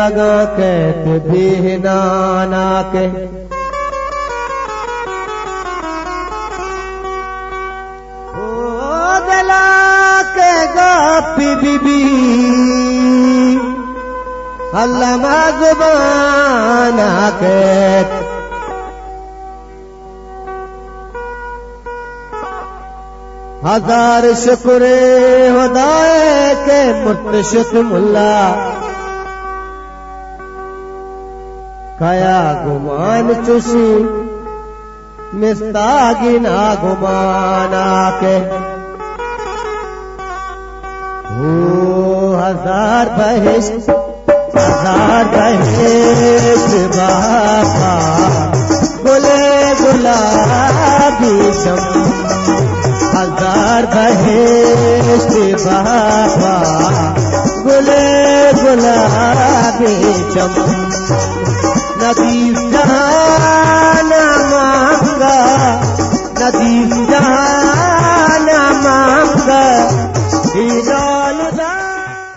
लगा कहत भी नाना के ओ दिला के गापी बीबी अल्लामा जुबाना के हजार शुक्र खुदाए के मुर्शिद मुल्ला कया गुमान चुशी मिस्तागी ना गुमाना के हजार बहिश्त बाबा गुले गुलाबी शम हजार बहिश्त बाबा गुले गुलाबी शम नदीस जहां मांगा नदीस जहां